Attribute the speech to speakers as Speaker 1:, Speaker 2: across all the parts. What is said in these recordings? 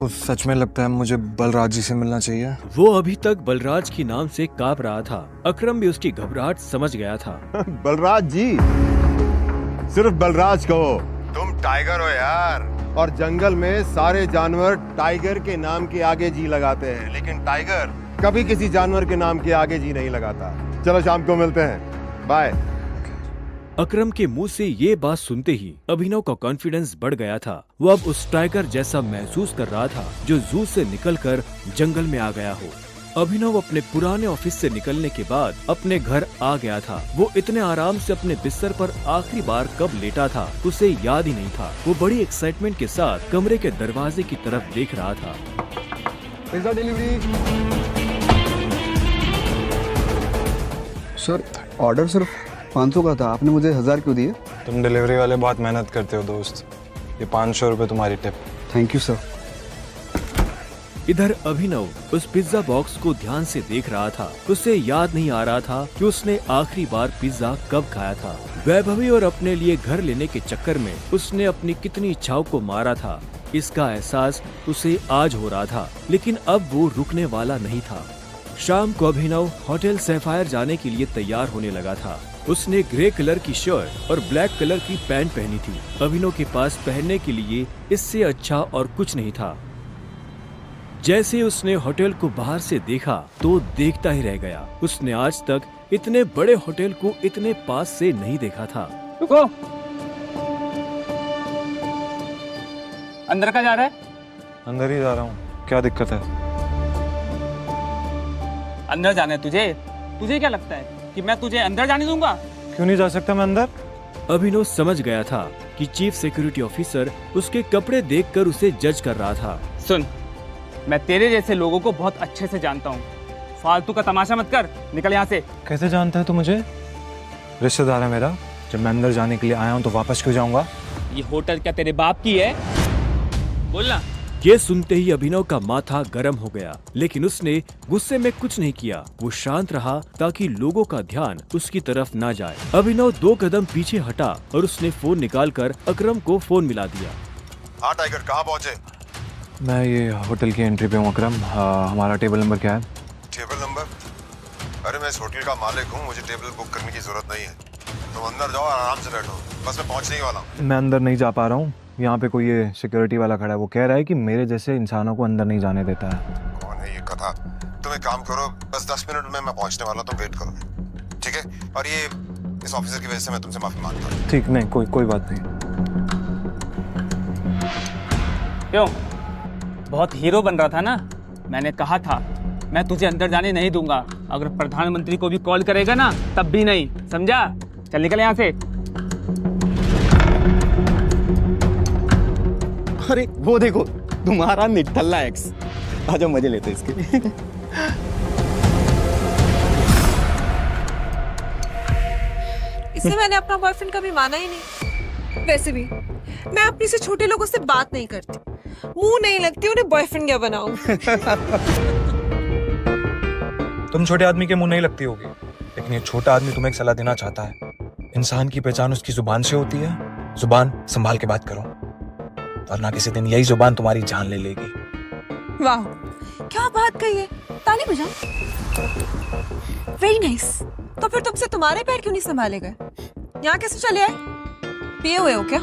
Speaker 1: तो सच में लगता है मुझे बलराज जी से मिलना चाहिए।
Speaker 2: वो अभी तक बलराज के नाम से कांप रहा था। अकरम भी उसकी घबराहट समझ गया था।
Speaker 3: बलराज जी, सिर्फ बलराज कहो। तुम टाइगर हो यार, और जंगल में सारे जानवर टाइगर के नाम के आगे जी लगाते हैं, लेकिन टाइगर कभी किसी जानवर के नाम के आगे जी नहीं लगाता। चलो शाम को मिलते हैं, बाय।
Speaker 2: अकरम के मुंह से ये बात सुनते ही अभिनव का कॉन्फिडेंस बढ़ गया था। वो अब उस टाइगर जैसा महसूस कर रहा था जो जू से निकलकर जंगल में आ गया हो। अभिनव अपने पुराने ऑफिस से निकलने के बाद अपने घर आ गया था। वो इतने आराम से अपने बिस्तर पर आखिरी बार कब लेटा था उसे याद ही नहीं था। वो बड़ी एक्साइटमेंट के साथ कमरे के दरवाजे की तरफ देख रहा था।
Speaker 3: Pizza delivery.
Speaker 4: सर, ऑर्डर सिर्फ 500 का था, आपने मुझे 1000 क्यों दिए?
Speaker 1: तुम डिलीवरी वाले बहुत मेहनत करते हो दोस्त। ये 500 रुपए तुम्हारी टिप।
Speaker 4: Thank you sir.
Speaker 2: इधर अभिनव उस पिज्जा बॉक्स को ध्यान से देख रहा था। उसे याद नहीं आ रहा था कि उसने आखिरी बार पिज्जा कब खाया था। वैभवी और अपने लिए घर लेने के चक्कर में उसने अपनी कितनी इच्छाओं को मारा था, इसका एहसास उसे आज हो रहा था। लेकिन अब वो रुकने वाला नहीं था। शाम को अभिनव होटल सैफायर जाने के लिए तैयार होने लगा था। उसने ग्रे कलर की शर्ट और ब्लैक कलर की पैंट पहनी थी। अभिनव के पास पहनने के लिए इससे अच्छा और कुछ नहीं था। जैसे उसने होटल को बाहर से देखा तो देखता ही रह गया। उसने आज तक इतने बड़े होटल को इतने पास से नहीं देखा था।
Speaker 5: रुको, अंदर का जा रहा है?
Speaker 1: अंदर ही जा रहा हूँ, क्या दिक्कत है?
Speaker 5: अंदर जाना है तुझे? तुझे क्या लगता है कि मैं तुझे अंदर जाने दूंगा?
Speaker 1: क्यों नहीं जा सकता मैं अंदर?
Speaker 2: अभिनव समझ गया था कि चीफ सिक्योरिटी ऑफिसर उसके कपड़े देखकर उसे जज कर रहा था।
Speaker 5: सुन, मैं तेरे जैसे लोगों को बहुत अच्छे से जानता हूँ। फालतू का तमाशा मत कर, निकल यहाँ से।
Speaker 1: कैसे जानता है तू मुझे? रिश्तेदार है मेरा। जब मैं अंदर जाने के लिए आया हूँ तो वापस क्यों जाऊंगा?
Speaker 5: ये होटल क्या तेरे बाप की है? बोलना।
Speaker 2: ये सुनते ही अभिनव का माथा गर्म हो गया, लेकिन उसने गुस्से में कुछ नहीं किया। वो शांत रहा ताकि लोगों का ध्यान उसकी तरफ ना जाए। अभिनव 2 कदम पीछे हटा और उसने फोन निकालकर अकरम को फोन मिला दिया।
Speaker 3: हाँ टाइगर, कहाँ पहुँचे?
Speaker 1: मैं ये होटल की एंट्री पे हूँ अकरम। हमारा टेबल नंबर क्या है?
Speaker 3: Table number? अरे मैं इस होटल का मालिक हूँ, मुझे टेबल बुक करने की जरूरत नहीं है। तुम अंदर जाओ और आराम से बैठो, बस मैं पहुँचने ही वाला हूँ।
Speaker 1: मैं अंदर नहीं जा पा रहा हूँ। यहाँ पे कोई ये सिक्योरिटी वाला खड़ा है, वो कह रहा है कि मेरे जैसे इंसानों को अंदर नहीं जाने देता है।
Speaker 3: कौन है ये कथा? तुम एक काम करो, बस 10 मिनट में मैं पहुँचने वाला हूँ, तुम वेट करो, ठीक है? और ये इस ऑफिसर की वजह से मैं तुमसे माफी मांगता हूँ।
Speaker 1: ठीक, नहीं कोई बात नहीं।
Speaker 5: क्यों? बहुत हीरो बन रहा था ना? मैंने कहा था मैं तुझे अंदर जाने नहीं दूंगा। अगर प्रधानमंत्री को भी कॉल करेगा ना तब भी नहीं, समझा? चल निकल यहाँ से।
Speaker 6: अरे वो देखो, तुम्हारा निठल्ला एक्स। आजा मजे लेते इसके।
Speaker 7: इससे मैंने अपना बॉयफ्रेंड कभी माना ही नहीं। वैसे भी मैं अपनी से छोटे लोगों से बात नहीं करती, मुंह नहीं लगती उन्हें बॉयफ्रेंड क्या बनाऊं।
Speaker 1: तुम छोटे आदमी के मुंह नहीं लगती होगी, लेकिन ये छोटा आदमी तुम्हें एक सलाह देना चाहता है। इंसान की पहचान उसकी जुबान से होती है। जुबान संभाल के बात करो, वरना किसी दिन यही जुबान तुम्हारी जान ले लेगी।
Speaker 7: वाह, क्या बात कही है। ताली बजाओ। Very nice. तो फिर तुमसे तुम्हारे पैर क्यों नहीं संभाले गए? यहाँ कैसे चले आए? पिए हुए हो क्या?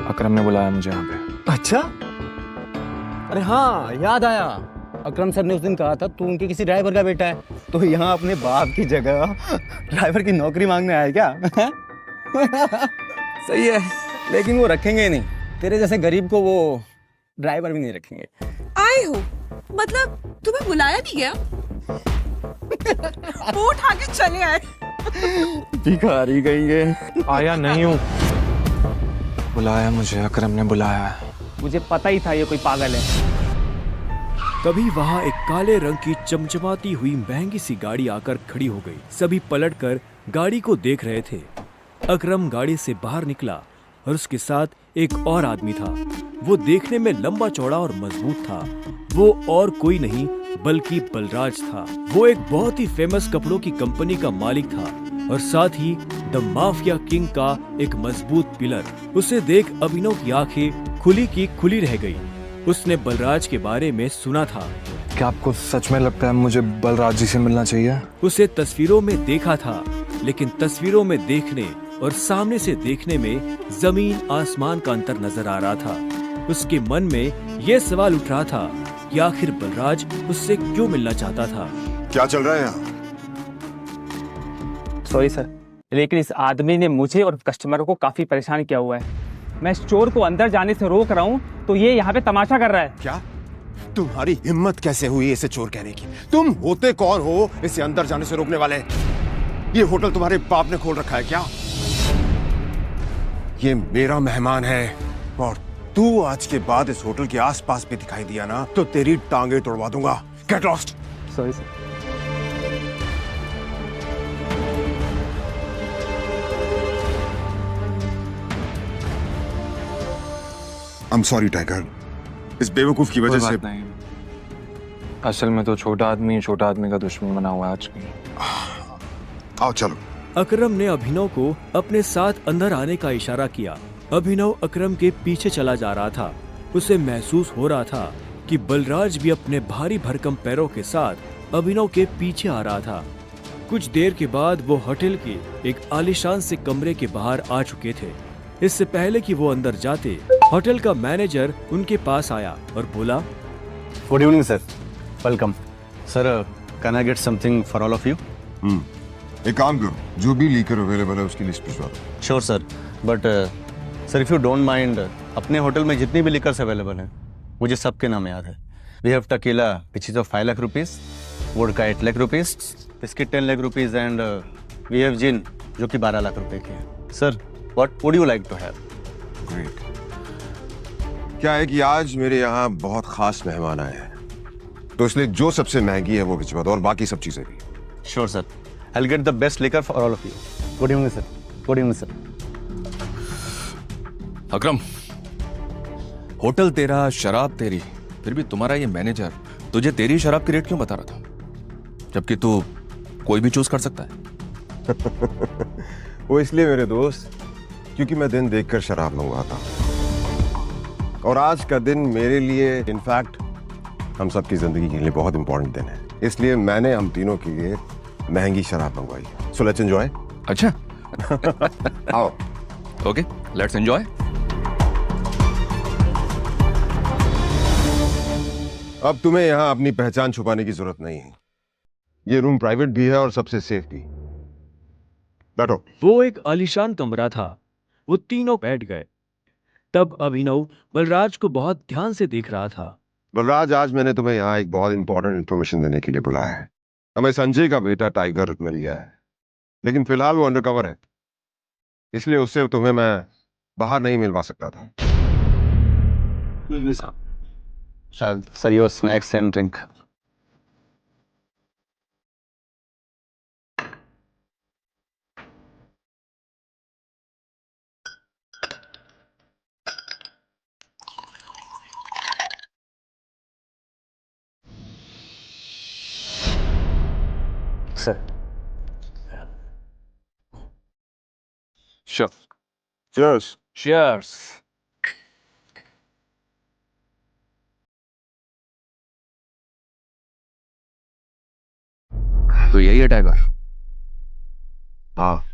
Speaker 1: अकरम ने बुलाया मुझे यहाँ पे।
Speaker 6: अच्छा, अरे हाँ याद आया। अकरम सर ने उस दिन कहा था तू उनके किसी ड्राइवर का बेटा है, तो यहाँ अपने बाप की जगह ड्राइवर की नौकरी मांगने आया क्या? सही है, लेकिन वो रखेंगे नहीं। तेरे जैसे गरीब को वो ड्राइवर भी नहीं रखेंगे।
Speaker 7: आए हो मतलब तुम्हें बुलाया नहीं गया? वो उठा के चले आए।
Speaker 6: भिखारी कहेंगे।
Speaker 1: आया नहीं हूँ, बुलाया मुझे, अकरम ने बुलाया है।
Speaker 5: मुझे पता ही था ये कोई पागल है।
Speaker 2: तभी वहाँ एक काले रंग की चमचमाती हुई महंगी सी गाड़ी आकर खड़ी हो गई। सभी पलटकर गाड़ी को देख रहे थे। अकरम गाड़ी से बाहर निकला और उसके साथ एक और आदमी था। वो देखने में लंबा चौड़ा और मजबूत था। वो और कोई नहीं बल्कि बलराज था। वो एक बहुत ही फेमस कपड़ों की कंपनी का मालिक था और साथ ही द माफिया किंग का एक मजबूत पिलर। उसे देख अभिनव की आंखें खुली की खुली रह गई। उसने बलराज के बारे में सुना था।
Speaker 1: क्या आपको सच में लगता है मुझे बलराज जी से मिलना चाहिए?
Speaker 2: उसे तस्वीरों में देखा था, लेकिन तस्वीरों में देखने और सामने से देखने में जमीन आसमान का अंतर नजर आ रहा था। उसके मन में यह सवाल उठ रहा था कि आखिर बलराज उससे क्यों मिलना चाहता था।
Speaker 3: क्या चल रहा है यहाँ?
Speaker 5: सॉरी सर, लेकिन इस आदमी ने मुझे और कस्टमरों को काफी परेशान किया हुआ है। मैं इस चोर को अंदर जाने से रोक रहा हूँ तो ये यहाँ पे तमाशा कर रहा है।
Speaker 3: क्या तुम्हारी हिम्मत कैसे हुई इसे चोर कहने की? तुम होते कौन हो इसे अंदर जाने से रोकने वाले? ये होटल तुम्हारे बाप ने खोल रखा है क्या? ये मेरा मेहमान है और तू आज के बाद इस होटल के आसपास भी दिखाई दिया ना तो तेरी टांगे तोड़वा दूंगा। Get lost.
Speaker 5: Sorry sir.
Speaker 3: I'm sorry, tiger. इस बेवकूफ की वजह से
Speaker 1: नहीं, असल में तो छोटा आदमी का दुश्मन बना हुआ है आज की।
Speaker 3: आओ चलो।
Speaker 2: अकरम ने अभिनव को अपने साथ अंदर आने का इशारा किया। अभिनव अकरम के पीछे चला जा रहा था। उसे महसूस हो रहा था कि बलराज भी अपने भारी भरकम पैरों के साथ अभिनव के पीछे आ रहा था। कुछ देर के बाद वो होटल के एक आलीशान से कमरे के बाहर आ चुके थे। इससे पहले कि वो अंदर जाते, होटल का मैनेजर उनके पास आया और बोला,
Speaker 6: good evening sir, welcome sir, can I get something for all of you?
Speaker 3: एक काम करो, जो भी लीकर अवेलेबल है उसकी लिस्ट भिजवा दो।
Speaker 6: Sure sir, but sir if you don't mind, अपने होटल में जितनी भी लिकर्स अवेलेबल हैं मुझे सबके नाम याद है। We have tequila which is of 5 lakh rupees, vodka 8 lakh rupees, biscuit 10 lakh rupees and we have gin जो कि 12 लाख रुपए की है। Sir what would you like to have?
Speaker 3: Great. क्या है कि आज मेरे यहाँ बहुत खास मेहमान आए हैं, तो इसलिए जो सबसे महंगी है वो भिजवा दो और बाकी सब चीजें भी।
Speaker 6: Sure sir, I will get the best liquor for all of you. Good evening sir. Good evening sir.
Speaker 8: Akram, hotel तेरा, शराब तेरी, फिर भी तुम्हारा ये मैनेजर तुझे तेरी शराब की रेट क्यों बता रहा था, जबकि तू कोई भी चूज कर सकता है?
Speaker 3: वो इसलिए मेरे दोस्त क्योंकि मैं दिन देखकर शराब मंगवाता हूँ और आज का दिन मेरे लिए, इनफैक्ट हम सबकी जिंदगी के लिए बहुत इंपॉर्टेंट दिन है, इसलिए मैंने हम तीनों के लिए महंगी शराब मंगवाई। So let's enjoy.
Speaker 8: अच्छा।
Speaker 3: आओ।
Speaker 8: Okay, let's enjoy.
Speaker 3: अब तुम्हें यहाँ अपनी पहचान छुपाने की जरूरत नहीं है। ये रूम प्राइवेट भी है और सबसे सेफ भी। बैठो।
Speaker 2: वो एक आलीशान कमरा था। वो तीनों बैठ गए। तब अभिनव बलराज को बहुत ध्यान से देख रहा था।
Speaker 3: बलराज, आज मैंने तुम्हें यहाँ एक बहुत इंपॉर्टेंट इन्फॉर्मेशन देने के लिए बुलाया है। हमें संजय का बेटा टाइगर मिल गया है, लेकिन फिलहाल वो अंडरकवर है, इसलिए उससे तुम्हें मैं बाहर नहीं मिलवा सकता था।
Speaker 6: Sir your snacks and drink. Sir
Speaker 8: Sure.
Speaker 3: Cheers.
Speaker 8: Cheers. तो यही है टाइगर?
Speaker 3: हाँ,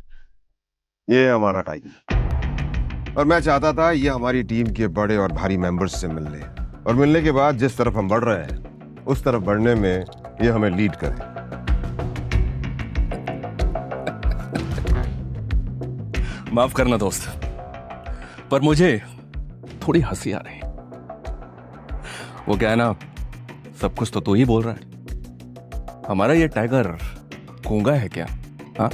Speaker 3: ये है हमारा टाइगर और मैं चाहता था ये हमारी टीम के बड़े और भारी मेंबर्स से मिल ले और मिलने के बाद जिस तरफ हम बढ़ रहे हैं उस तरफ बढ़ने में ये हमें लीड करे।
Speaker 8: माफ करना दोस्त, पर मुझे थोड़ी हंसी आ रही। वो क्या है ना, सब कुछ तो तू ही बोल रहा है। हमारा ये टाइगर गूंगा है क्या? हाँ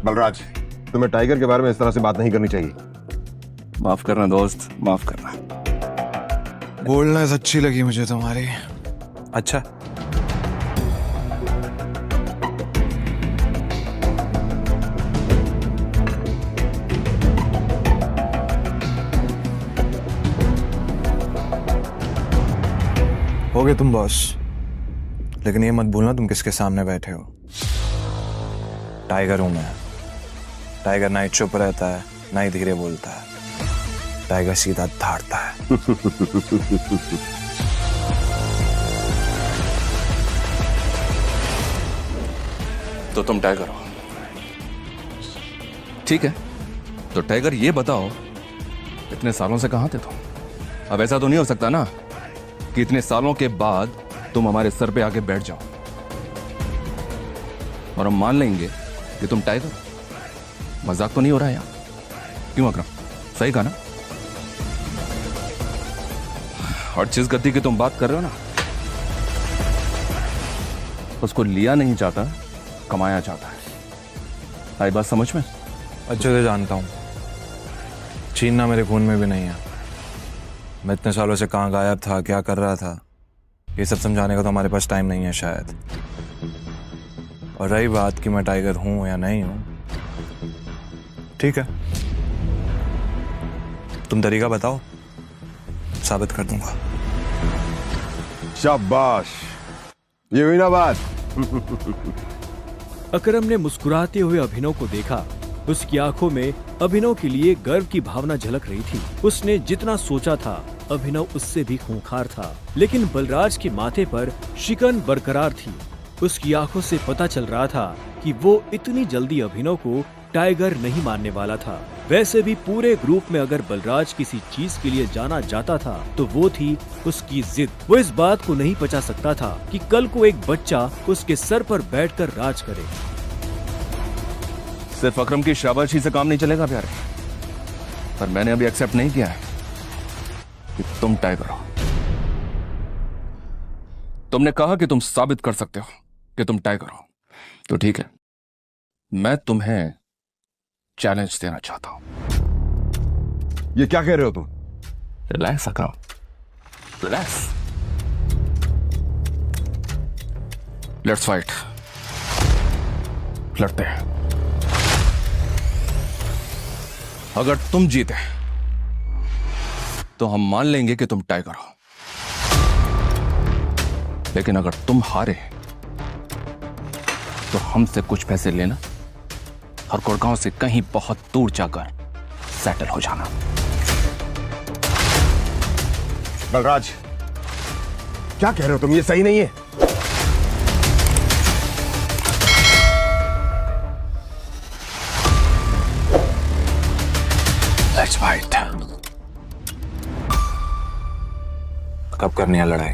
Speaker 3: बलराज, तुम्हें टाइगर के बारे में इस तरह से बात नहीं करनी चाहिए।
Speaker 8: माफ करना दोस्त, माफ करना।
Speaker 1: बोलनेस अच्छी लगी मुझे तुम्हारी। अच्छा, हो गए तुम बॉस, लेकिन ये मत भूलना तुम किसके सामने बैठे हो। टाइगर हूं मैं। टाइगर ना ही चुप रहता है, ना ही धीरे बोलता है। टाइगर सीधा धाड़ता है।
Speaker 8: तो तुम टाइगर हो, ठीक है। तो टाइगर ये बताओ, इतने सालों से कहां थे तुम? अब ऐसा तो नहीं हो सकता ना कि इतने सालों के बाद तुम हमारे सर पे आके बैठ जाओ और हम मान लेंगे कि तुम टाइगर हो। मजाक तो नहीं हो रहा है यार? क्यों अकरम, सही कहा ना? और जिस गद्दी की तुम बात कर रहे हो ना, उसको लिया नहीं जाता, कमाया जाता है। आई बात समझ में?
Speaker 1: अच्छे से जानता हूँ, छीनना मेरे खून में भी नहीं है। मैं इतने सालों से कहाँ गायब था, क्या कर रहा था, ये सब समझाने का तो हमारे पास टाइम नहीं है शायद। और रही बात कि मैं टाइगर हूँ या नहीं हूँ, ठीक है, तुम तरीका बताओ, साबित कर दूंगा।
Speaker 3: शाबाश, ये हुई ना बात।
Speaker 2: अकरम ने मुस्कुराते हुए अभिनव को देखा। उसकी आंखों में अभिनव के लिए गर्व की भावना झलक रही थी। उसने जितना सोचा था, अभिनव उससे भी खूंखार था, लेकिन बलराज के माथे पर शिकन बरकरार थी। उसकी आंखों से पता चल रहा था कि वो इतनी जल्दी अभिनव को टाइगर नहीं मानने वाला था। वैसे भी पूरे ग्रुप में अगर बलराज किसी चीज के लिए जाना जाता था तो वो थी उसकी जिद। वो इस बात को नहीं पचा सकता था कि कल को एक बच्चा उसके सर पर बैठकर राज करे।
Speaker 8: सिर्फ अकरम की शाबाशी से काम नहीं चलेगा प्यारे, पर मैंने अभी एक्सेप्ट नहीं किया है कि तुम टाइगर हो। तुमने कहा कि तुम साबित कर सकते हो कि तुम टाइगर हो, तो ठीक है, मैं तुम्हें चैलेंज देना चाहता हूं।
Speaker 3: ये क्या कह रहे हो तुम?
Speaker 8: Relax Akram, relax. Let's fight, लड़ते हैं। अगर तुम जीते तो हम मान लेंगे कि तुम टाइगर हो, लेकिन अगर तुम हारे तो हमसे कुछ पैसे लेना और गुड़गांव से कहीं बहुत दूर जाकर सेटल हो जाना।
Speaker 3: बलराज, क्या कह रहे हो तुम? ये सही नहीं है।
Speaker 8: Let's fight.
Speaker 1: कब करनी है लड़ाई?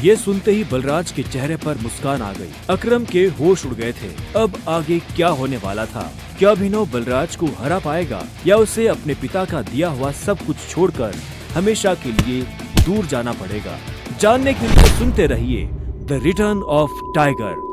Speaker 2: ये सुनते ही बलराज के चेहरे पर मुस्कान आ गई। अकरम के होश उड़ गए थे। अब आगे क्या होने वाला था? क्या अभिनव बलराज को हरा पाएगा या उसे अपने पिता का दिया हुआ सब कुछ छोड़कर हमेशा के लिए दूर जाना पड़ेगा? जानने के लिए सुनते रहिए द रिटर्न ऑफ टाइगर।